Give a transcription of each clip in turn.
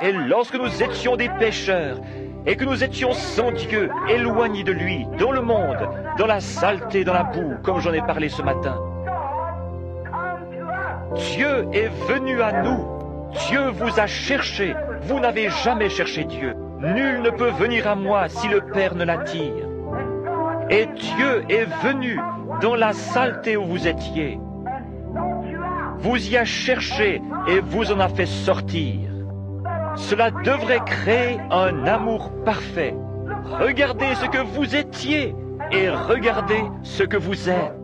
Et lorsque nous étions des pécheurs, et que nous étions sans Dieu, éloignés de lui, dans le monde, dans la saleté, dans la boue, comme j'en ai parlé ce matin, Dieu est venu à nous. Dieu vous a cherché. Vous n'avez jamais cherché Dieu. Nul ne peut venir à moi si le Père ne l'attire. Et Dieu est venu dans la saleté où vous étiez. Vous y a cherché et vous en a fait sortir. Cela devrait créer un amour parfait. Regardez ce que vous étiez et regardez ce que vous êtes.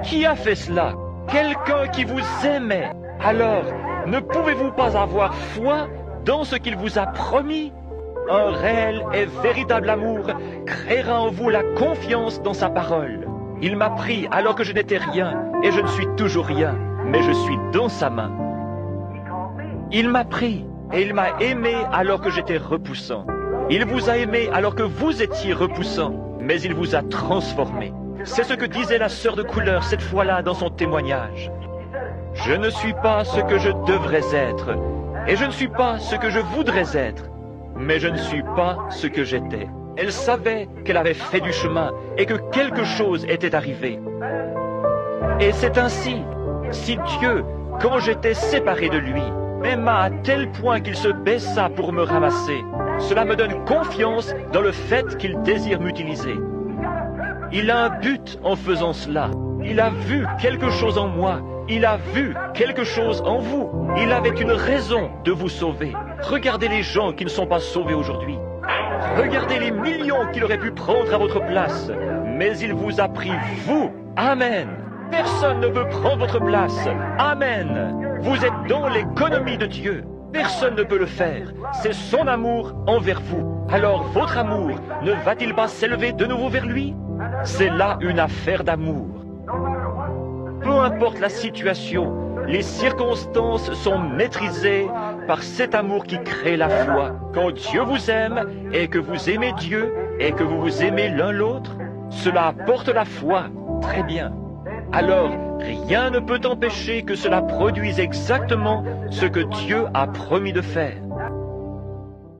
Qui a fait cela? Quelqu'un qui vous aimait. Alors, ne pouvez-vous pas avoir foi dans ce qu'il vous a promis? Un réel et véritable amour créera en vous la confiance dans sa parole. Il m'a pris alors que je n'étais rien, et je ne suis toujours rien, mais je suis dans sa main. Il m'a pris, et il m'a aimé alors que j'étais repoussant. Il vous a aimé alors que vous étiez repoussant, mais il vous a transformé. C'est ce que disait la sœur de couleur cette fois-là dans son témoignage. Je ne suis pas ce que je devrais être, et je ne suis pas ce que je voudrais être, mais je ne suis pas ce que j'étais. Elle savait qu'elle avait fait du chemin et que quelque chose était arrivé. Et c'est ainsi, si Dieu, quand j'étais séparé de lui, m'aima à tel point qu'il se baissa pour me ramasser, cela me donne confiance dans le fait qu'il désire m'utiliser. Il a un but en faisant cela. Il a vu quelque chose en moi. Il a vu quelque chose en vous. Il avait une raison de vous sauver. Regardez les gens qui ne sont pas sauvés aujourd'hui. Regardez les millions qu'il aurait pu prendre à votre place. Mais il vous a pris, vous. Amen. Personne ne peut prendre votre place. Amen. Vous êtes dans l'économie de Dieu. Personne ne peut le faire. C'est son amour envers vous. Alors votre amour ne va-t-il pas s'élever de nouveau vers lui? C'est là une affaire d'amour. Peu importe la situation, les circonstances sont maîtrisées par cet amour qui crée la foi. Quand Dieu vous aime et que vous aimez Dieu et que vous vous aimez l'un l'autre, cela apporte la foi. Très bien. Alors, rien ne peut empêcher que cela produise exactement ce que Dieu a promis de faire.